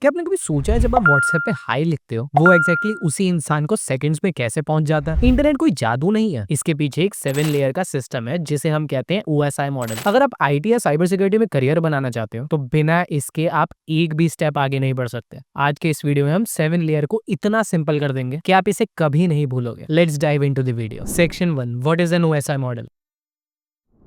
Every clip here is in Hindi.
क्या आपने कभी सोचा है जब आप व्हाट्सएप पे हाई लिखते हो वो एग्जैक्टली उसी इंसान को सेकंड्स में कैसे पहुंच जाता है? इंटरनेट कोई जादू नहीं है, इसके पीछे एक 7 लेयर का सिस्टम है जिसे हम कहते हैं OSI मॉडल। अगर आप आईटी या साइबर सिक्योरिटी में करियर बनाना चाहते हो तो बिना इसके आप एक भी स्टेप आगे नहीं बढ़ सकते। आज के इस वीडियो में हम 7 लेयर को इतना सिंपल कर देंगे कि आप इसे कभी नहीं भूलोगे। Let's dive into the video. Section 1, what is an OSI model?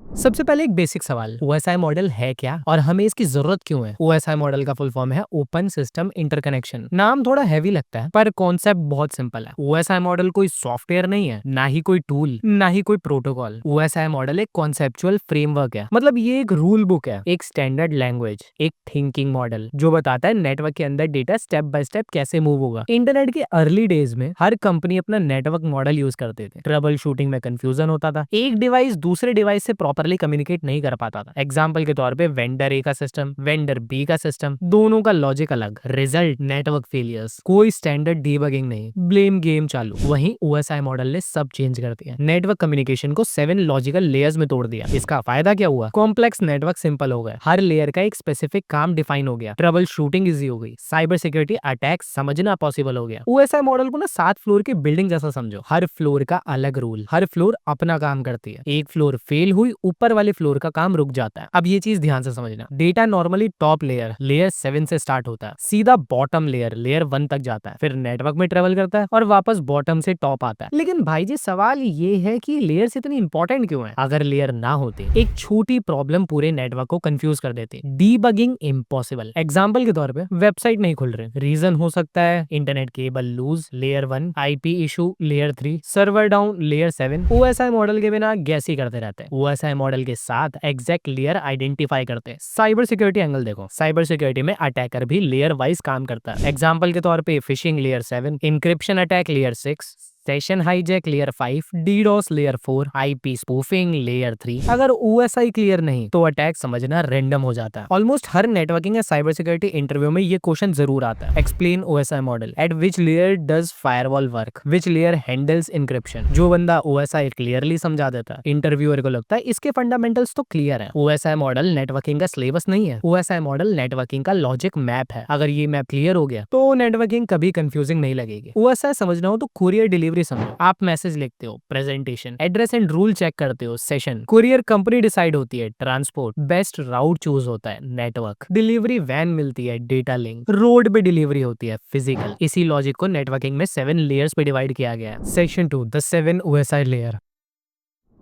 सबसे पहले एक बेसिक सवाल, OSI मॉडल है क्या और हमें इसकी जरूरत क्यों है? OSI मॉडल का फुल फॉर्म है ओपन सिस्टम इंटरकनेक्शन। नाम थोड़ा हैवी लगता है पर कॉन्सेप्ट बहुत सिंपल है। OSI मॉडल कोई सॉफ्टवेयर नहीं है, ना ही कोई टूल, ना ही कोई प्रोटोकॉल। OSI मॉडल एक कॉन्सेप्चुअल फ्रेमवर्क है, मतलब ये एक रूल बुक है, एक स्टैंडर्ड लैंग्वेज, एक थिंकिंग मॉडल जो बताता है नेटवर्क के अंदर डेटा स्टेप बाय स्टेप कैसे मूव होगा। इंटरनेट के अर्ली डेज में हर कंपनी अपना नेटवर्क मॉडल यूज करते थे। ट्रबल शूटिंग में कंफ्यूजन होता था, एक डिवाइस दूसरे डिवाइस से प्रॉपरली कम्युनिकेट नहीं कर पाता था। एग्जांपल के तौर पे वेंडर ए का सिस्टम, वेंडर बी का सिस्टम, दोनों का लॉजिक अलग, रिजल्ट नेटवर्क फेलियर्स, कोई स्टैंडर्ड डीबगिंग नहीं, ब्लेम गेम चालू। वहीं OSI मॉडल ने सब चेंज कर दिया, नेटवर्क कम्युनिकेशन को 7 लॉजिकल लेयर्स में तोड़ दिया। इसका फायदा क्या हुआ? कॉम्प्लेक्स नेटवर्क सिंपल हो गया, हर लेयर का एक स्पेसिफिक काम डिफाइन हो गया, ट्रबल शूटिंग इजी हो गई, साइबर सिक्योरिटी अटैक समझना पॉसिबल हो गया। OSI मॉडल को ना 7 फ्लोर की बिल्डिंग जैसा समझो, हर फ्लोर का अलग रूल, हर फ्लोर अपना काम करती है। एक फ्लोर फेल हुई, ऊपर वाले फ्लोर का काम रुक जाता है। अब ये चीज ध्यान से समझना, डेटा नॉर्मली टॉप लेयर 7 से स्टार्ट होता है, सीधा बॉटम लेयर 1 तक जाता है, फिर नेटवर्क में ट्रेवल करता है और वापस बॉटम से टॉप आता है। लेकिन भाई जी सवाल ये है कि लेयर्स इतनी इंपॉर्टेंट क्यों है? अगर लेयर ना होते एक छोटी प्रॉब्लम पूरे नेटवर्क को कंफ्यूज कर देती। Debugging impossible. एग्जांपल के तौर पे वेबसाइट नहीं खुल रहे, रीजन हो सकता है internet cable loose, layer 1, IP issue layer 3, server down layer 7। OSI model के बिना गैस ही करते रहते हैं। OSI मॉडल के साथ एग्जैक्ट लेयर आइडेंटिफाई करते हैं। साइबर सिक्योरिटी एंगल देखो, साइबर सिक्योरिटी में अटैकर भी लेयर वाइज काम करता है। एग्जांपल के तौर पे phishing layer 7, encryption attack layer 6, session hijack layer 5, DDoS layer 4, IP spoofing layer 3। अगर OSI क्लियर नहीं तो अटैक समझना रैंडम हो जाता है। ऑलमोस्ट हर नेटवर्किंग या साइबर सिक्योरिटी इंटरव्यू में ये क्वेश्चन जरूर आता है, explain OSI model, at which layer does firewall work, which layer handles encryption. जो बंदा OSI क्लियरली समझा देता है, इंटरव्यूअर को लगता है इसके फंडामेंटल्स तो क्लियर है। OSI मॉडल नेटवर्किंग का सिलेबस नहीं है, OSI मॉडल नेटवर्किंग का लॉजिक मैप है। अगर ये मैप क्लियर हो गया तो नेटवर्किंग कभी कंफ्यूजिंग नहीं लगेगी। OSI समझना हो तो कुरियर डिलीवरी समझो, आप मैसेज लिखते हो, presentation, address and rule check करते हो, सेशन, कुरियर कंपनी डिसाइड होती है, ट्रांसपोर्ट, बेस्ट राउट चूज होता है, नेटवर्क, डिलीवरी वैन मिलती है, डेटा लिंक, रोड पे डिलीवरी होती है, फिजिकल। इसी लॉजिक को नेटवर्किंग में 7 लेयर्स पे डिवाइड किया गया है। Section 2, the 7 OSI layer.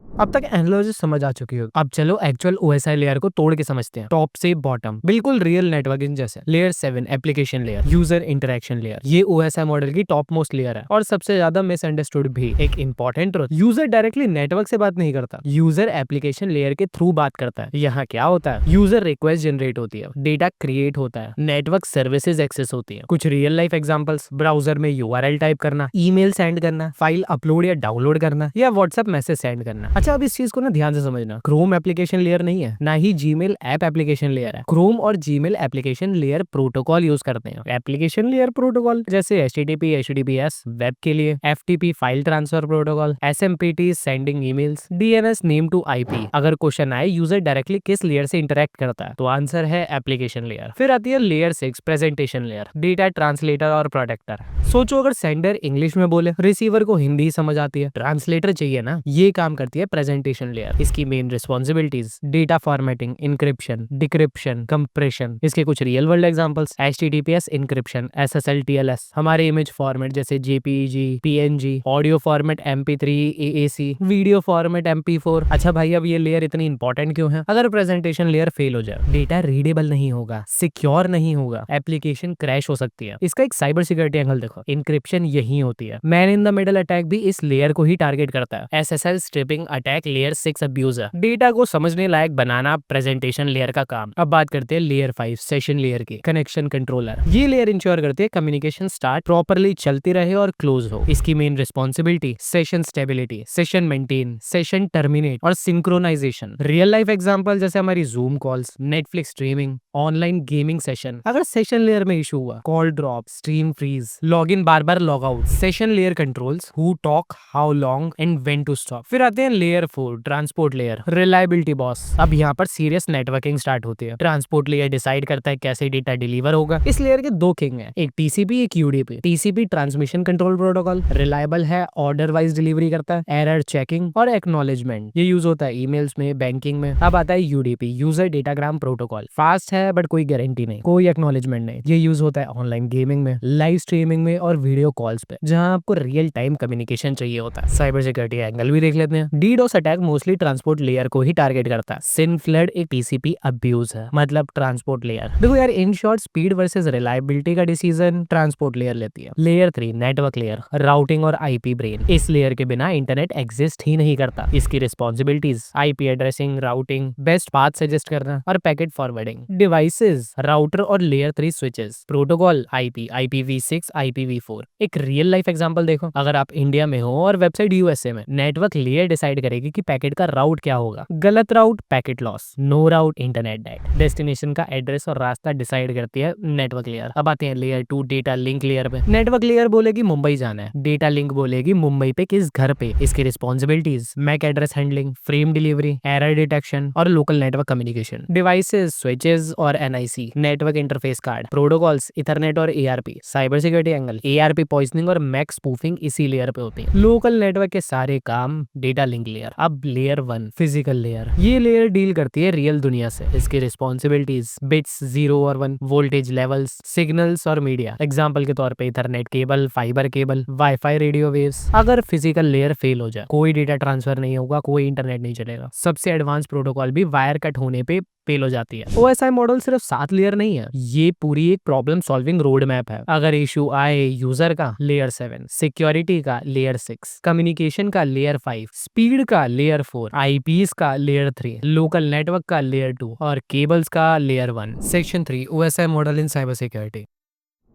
अब तक एनालॉजी समझ आ चुकी हो, अब चलो एक्चुअल OSI लेयर को तोड़ के समझते हैं, टॉप से बॉटम, बिल्कुल रियल नेटवर्किंग जैसे। Layer 7 application layer, user interaction layer. ये OSI मॉडल की टॉप मोस्ट लेयर है और सबसे ज्यादा मिसअंडरस्टूड भी। एक important truth, user directly network से बात नहीं करता, यूजर एप्लीकेशन लेयर के थ्रू बात करता है। यहाँ क्या होता है, यूजर रिक्वेस्ट जनरेट होती है, डेटा क्रिएट होता है, नेटवर्क सर्विसेज एक्सेस होती है। कुछ रियल लाइफ एग्जांपल्स, ब्राउजर में URL टाइप करना, ईमेल सेंड करना, फाइल अपलोड या डाउनलोड करना, या व्हाट्सएप मैसेज सेंड करना। अच्छा अब इस चीज को ना ध्यान से समझना, क्रोम एप्लीकेशन लेयर नहीं है, ना ही जीमेल ऐप एप्लीकेशन लेयर है। क्रोम और Gmail application layer protocol use करते हैं। एप्लीकेशन लेयर प्रोटोकॉल जैसे HTTP HTTPS वेब के लिए, FTP file transfer protocol, SMPT sending emails, DNS name to IP। अगर क्वेश्चन आए यूजर डायरेक्टली किस लेयर से इंटरेक्ट करता है तो आंसर है एप्लीकेशन लेयर। फिर आती है layer 6 presentation layer, data translator और प्रोटेक्टर। सोचो अगर सेंडर इंग्लिश में बोले, रिसीवर को हिंदी समझ आती है, ट्रांसलेटर चाहिए ना, ये काम करती है प्रेजेंटेशन लेयर। इसकी main responsibilities, data formatting, encryption, decryption, compression. इसके कुछ real world examples, HTTPS encryption, SSL TLS, हमारे इमेज फॉर्मेट जैसे JPEG, PNG, audio format MP3 AAC, video format MP4। अच्छा भाई अब ये लेयर इतनी इंपॉर्टेंट क्यों है? अगर प्रेजेंटेशन लेयर फेल हो जाए, डेटा रीडेबल नहीं होगा, सिक्योर नहीं होगा, एप्लीकेशन क्रैश हो सकती है। इसका एक साइबर सिक्योरिटी एंगल देखो, इंक्रिप्शन यही होती है। Man in the middle attack भी इस लेयर को ही टारगेट करता है। SSL stripping attack layer 6 abuse है, डेटा को समझने लायक बनाना प्रेजेंटेशन लेयर का काम। अब बात करते हैं लेयर 5 सेशन लेयर की, कनेक्शन कंट्रोलर। ये लेयर इंश्योर करती है कम्युनिकेशन स्टार्ट प्रॉपर्ली चलती रहे और क्लोज हो। इसकी main responsibility, session stability, session maintain, session terminate और सिंक्रोनाइजेशन। रियल लाइफ एग्जांपल जैसे हमारी Zoom calls, Netflix streaming, online gaming session. अगर सेशन लेयर में इशू हुआ, call drop, stream freeze, login बार बार log out, session layer controls who talk, how long and when to stop. फिर आते हैं layer 4 transport layer, reliability boss. अब यहाँ पर सीरियस नेटवर्किंग स्टार्ट होती है। ट्रांसपोर्ट लेयर डिसाइड करता है कैसे डेटा डिलीवर होगा। इस लेयर के दो किंग हैं, एक टीसीपी एक UDP. TCP transmission control protocol, reliable है, ऑर्डर वाइज डिलीवरी करता है, एरर चेकिंग और एक्नॉलेजमेंट। ये यूज होता है ईमेल्स में, बैंकिंग में। अब आता है UDP, user datagram protocol. Fast है बट कोई गारंटी नहीं, कोई एक्नॉलेजमेंट नहीं। ये यूज होता है ऑनलाइन गेमिंग में, लाइव स्ट्रीमिंग में और वीडियो कॉल्स पे, जहां आपको रियल टाइम कम्युनिकेशन चाहिए होता है। साइबर सिक्योरिटी एंगल भी देख लेते हैं। DDoS attack mostly transport layer को ही टारगेट करता है। सिन फ्लड एक टीसीपी अब्यूज है, मतलब ट्रांसपोर्ट लेयर। देखो यार, in short speed versus reliability का डिसीजन ट्रांसपोर्ट लेयर लेती है। लेयर 3 नेटवर्क लेयर, राउटिंग और आईपी ब्रेन। इस लेयर के बिना इंटरनेट एग्जिस्ट ही नहीं करता। इसकी responsibilities IP addressing, routing, best path suggest करना और पैकेट फॉरवर्डिंग। डिवाइसेस राउटर और layer 3 switches. Protocol IP, IPv6, IPv4। एक रियल लाइफ एग्जांपल देखो, अगर आप इंडिया में हो और वेबसाइट यूएसए में, नेटवर्क लेयर डिसाइड करेगी कि पैकेट का राउट क्या होगा। गलत राउट पैकेट लॉस, नो राउट इंटरनेट डेड। डेस्टिनेशन का एड्रेस और रास्ता डिसाइड करती है नेटवर्क लेयर। अब आते हैं लेयर 2 डेटा लिंक लेयर पे। नेटवर्क लेयर बोलेगी मुंबई जाना है, डेटा लिंक बोलेगी मुंबई पे किस घर पे। इसकी responsibilities MAC address handling, frame delivery, error detection और local network communication. Devices switches और NIC, network interface card. Protocols Ethernet और ARP. Cyber security angle, ARP poisoning और मैक स्पूफिंग इसी लेयर पे होती है। लोकल नेटवर्क के सारे काम डेटा लिंक लेयर। अब लेयर 1 फिजिकल लेयर, ये लेयर डील करती है रियल दुनिया से। इसकी रिस्पॉन्सिबिलिटीज बिट्स 0 और 1, वोल्टेज लेवल्स, सिग्नल्स और मीडिया। एग्जाम्पल के तौर पे Ethernet cable, fibre cable, wifi, radio waves. अगर फिजिकल लेयर फेल हो जाए, कोई डेटा ट्रांसफर नहीं होगा, कोई इंटरनेट नहीं चलेगा। सबसे एडवांस प्रोटोकॉल भी वायर कट होने पे फेल हो जाती है। ओएसआई मॉडल सिर्फ 7 लेयर नहीं है, ये पूरी एक प्रॉब्लम सॉल्विंग रोड मैप है। अगर इशू आए यूजर का लेयर 7, सिक्योरिटी का लेयर 6, कम्युनिकेशन का लेयर 5, स्पीड का लेयर 4, आईपीएस का लेयर 3, लोकल नेटवर्क का लेयर 2 और केबल्स का लेयर 1। सेक्शन 3 ओएसआई मॉडल इन साइबर सिक्योरिटी।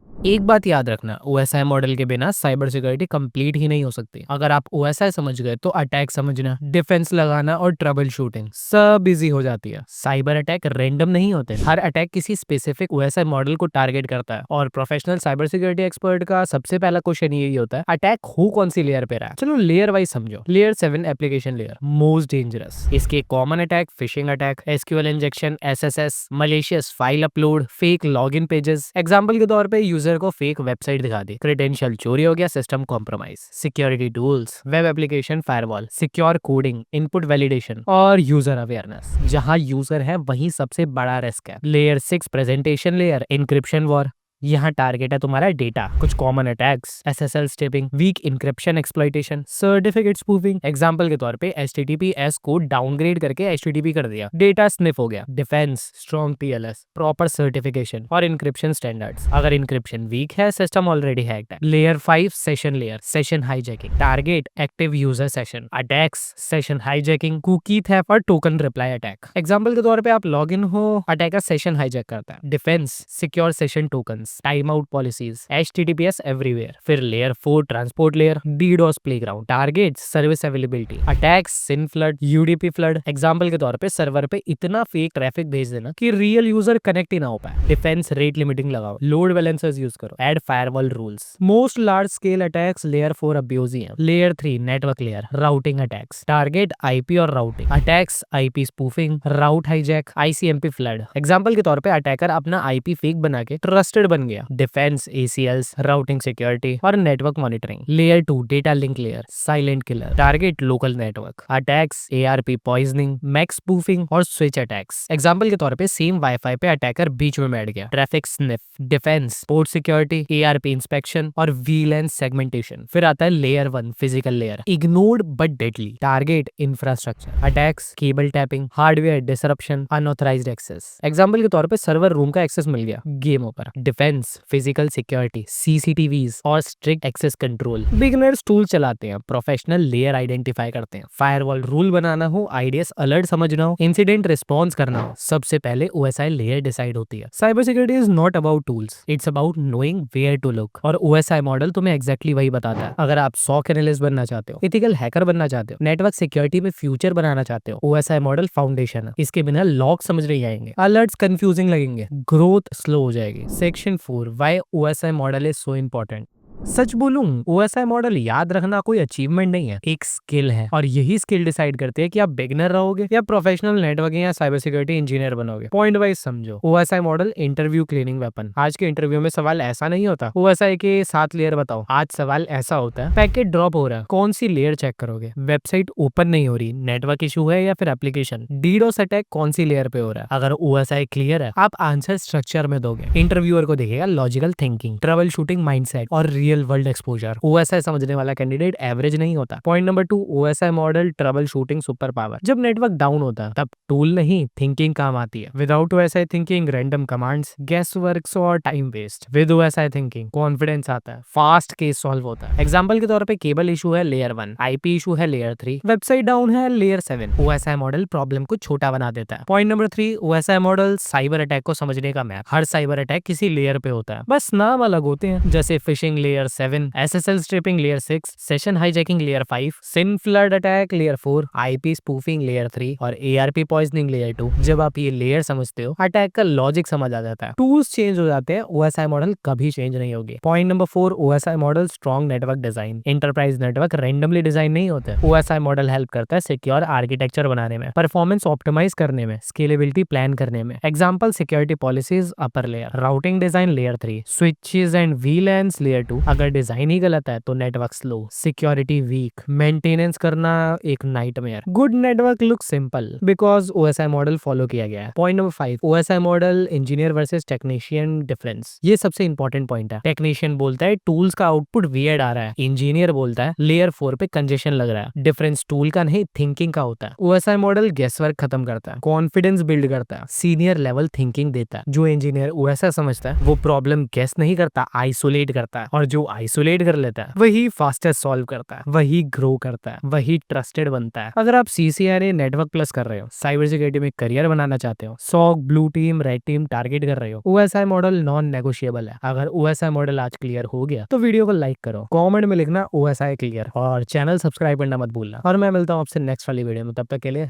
एक बात याद रखना, ओएसआई मॉडल के बिना साइबर सिक्योरिटी कंप्लीट ही नहीं हो सकती। अगर आप ओएसआई समझ गए तो अटैक समझना, डिफेंस लगाना और ट्रबल शूटिंग सब इजी हो जाती है। साइबर अटैक रैंडम नहीं होते, हर अटैक किसी स्पेसिफिक ओएसआई मॉडल को टारगेट करता है। और प्रोफेशनल साइबर सिक्योरिटी एक्सपर्ट का सबसे पहला क्वेश्चन यही होता है, अटैक हो कौन सी लेयर पे रहा है। चलो लेयर वाइज समझो। Layer 7 application layer, most dangerous. इसके common attack phishing attack, SQL injection, XSS, malicious file upload, fake login pages. Example के तौर पे यूजर को फेक वेबसाइट दिखा दी, क्रेडेंशियल चोरी हो गया, system compromise. Security tools, web application firewall, secure coding, input validation और यूजर अवेयरनेस। जहां यूजर है वहीं सबसे बड़ा रिस्क है। Layer 6 presentation layer, encryption war. यहाँ टारगेट है तुम्हारा डेटा। कुछ common attacks, SSL stripping, weak encryption exploitation, certificate spoofing. Example के तौर पे HTTPS को डाउनग्रेड करके HTTP कर दिया, डेटा स्निफ हो गया। Defence, strong TLS, proper certification और इंक्रिप्शन स्टैंडर्ड्स। अगर इंक्रिप्शन वीक है, सिस्टम ऑलरेडी हैक्ड है। Layer 5 session layer, session hijacking. Target active user session, attacks, session hijacking, cookie theft और टोकन रिप्लाई अटैक। एग्जांपल के तौर पे आप लॉगिन हो, अटैकर सेशन हाईजैक करता है। Defence, secure session token, time out policies, HTTPS everywhere. फिर layer 4 transport layer, DDoS playground. Target service availability, attacks, SYN flood, UDP flood. Example के तौर पे सर्वर पे इतना फेक ट्रैफिक भेज देना कि रियल यूजर कनेक्ट ही ना हो पाए। डिफेंस रेट लिमिटिंग लगाओ, लोड बैलेंसर्स यूज करो, add firewall rules. Most large scale attacks layer 4 abuse ही हैं। Layer 3 network layer, routing attacks. Target IP और routing, attacks IP spoofing, route hijack, ICMP flood. Example के तौर पे अटैकर अपना IP फेक बना के ट्रस्टेड बन गया। डिफेंस ACLs, राउटिंग सिक्योरिटी और network monitoring. Layer 2 data link layer, silent killer. Target local network, attacks, ARP poisoning, MAC spoofing और स्विच अटैक्स। एग्जांपल के तौर पे सेम वाईफाई पे अटैकर बीच में बैठ गया। Traffic sniff, defence, port security, ARP inspection और VLAN सेगमेंटेशन। फिर आता है layer 1 physical layer, ignored but deadly. Target infrastructure, attacks, cable tapping, hardware disruption, unauthorised access. Example के तौर पे सर्वर रूम का एक्सेस मिल गया game over. Defence, physical security, CCTVs और strict access control. Beginners tool चलाते हैं, प्रोफेशनल लेयर आइडेंटिफाई करते हैं। फायरवॉल रूल बनाना हो, IDS अलर्ट समझना हो, इंसिडेंट रिस्पॉन्स करना हो, सबसे पहले OSI लेयर डिसाइड होती है। Cyber security is not about tools, it's about knowing where to look. और OSI मॉडल तुम्हें एग्जैक्टली वही बताता है। अगर आप SOC एनालिस्ट बनना चाहते हो, एथिकल हैकर बनना चाहते हो, नेटवर्क सिक्योरिटी में फ्यूचर बनाना चाहते हो, OSI मॉडल फाउंडेशन है। इसके बिना लॉक समझ नहीं आएंगे, अलर्ट्स कंफ्यूजिंग लगेंगे, ग्रोथ स्लो हो जाएगी। Section 4 Why OSI model is so important. सच बोलूं, ओएसआई मॉडल याद रखना कोई अचीवमेंट नहीं है, एक स्किल है। और यही स्किल डिसाइड करती है कि आप बिगिनर रहोगे या प्रोफेशनल नेटवर्किंग या साइबर सिक्योरिटी इंजीनियर बनोगे। पॉइंट वाइज समझो। OSI model interview cleaning weapon. आज के इंटरव्यू में सवाल ऐसा नहीं होता ओएसआई के 7 लेयर बताओ। आज सवाल ऐसा होता है पैकेट ड्रॉप हो रहा है, कौन सी लेयर चेक करोगे? वेबसाइट ओपन नहीं हो रही, नेटवर्क इशू है या फिर एप्लीकेशन? डीडोस अटैक कौन सी लेयर पे हो रहा है? अगर ओएसआई क्लियर है, आप आंसर स्ट्रक्चर में दोगे। इंटरव्यूअर को देखेगा logical thinking, troubleshooting mindset और रियल वर्ल्ड एक्सपोजर। ओएसआई समझने वाला कैंडिडेट एवरेज नहीं होता। Point number 2, OSI model troubleshooting superpower. जब नेटवर्क डाउन होता है तब टूल नहीं थिंकिंग काम आती है। Without OSI thinking random commands, guess works और time waste. With OSI thinking confidence आता है, फास्ट केस सॉल्व होता है। एग्जांपल के तौर पे केबल इशू है लेयर 1, आईपी इशू है लेयर 3, वेबसाइट डाउन है लेयर 7। ओएसआई मॉडल प्रॉब्लम को छोटा बना देता है। Point number 3, OSI model cyber attack को समझने का मैप। हर साइबर अटैक किसी लेयर पे होता है, बस नाम अलग होते हैं। जैसे phishing layer 7, SSL stripping layer 6, session hijacking layer 5, SYN flood attack layer 4, IP spoofing layer 3 और एआरपी पॉइजनिंग लेयर 2। जब आप ये लेयर समझते हो, अटैक का लॉजिक समझ आ जाता है, टूल्स चेंज हो जाते हैं, ओएसआई मॉडल कभी चेंज नहीं होगी। Point number 4, OSI model strong network design. Enterprise network randomly design नहीं होते। ओएसआई मॉडल हेल्प करता है सिक्योर आर्किटेक्चर बनाने में, परफॉर्मेंस ऑप्टिमाइज करने में, स्केलेबिलिटी प्लान करने में। Example security policies upper layer, routing design layer 3, switches and VLANs layer 2। अगर डिजाइन ही गलत है तो network slow, security weak, maintenance करना एक nightmare. Good network look simple because OSI model follow किया गया है। Point number 5, OSI model engineer versus technician difference. ये सबसे इंपॉर्टेंट पॉइंट है। टेक्नीशियन बोलता है टूल्स का आउटपुट वियर्ड आ रहा है, इंजीनियर बोलता है लेयर 4 पे कंजेशन लग रहा है। डिफरेंस टूल का नहीं थिंकिंग का होता है। ओएसआई मॉडल गेसवर्क खत्म करता है, कॉन्फिडेंस बिल्ड करता है, सीनियर लेवल थिंकिंग देता है। जो इंजीनियर ओएसआई समझता है वो प्रॉब्लम गेस नहीं करता, आइसोलेट करता है। और जो आइसोलेट कर लेता है वही फास्टेस्ट सॉल्व करता है, वही ग्रो करता है, वही ट्रस्टेड बनता है। अगर आप सीसीआरए नेटवर्क प्लस कर रहे हो, साइबर सिक्योरिटी में करियर बनाना चाहते हो, SOC blue team red team target कर रहे हो, ओएसआई मॉडल नॉन नेगोशिएबल है। अगर ओएसआई मॉडल आज क्लियर हो गया तो वीडियो को लाइक करो, कमेंट में लिखना ओएसआई क्लियर और चैनल सब्सक्राइब करना मत भूलना। और मैं मिलता हूँ आपसे नेक्स्ट वाली वीडियो में, तब तक के लिए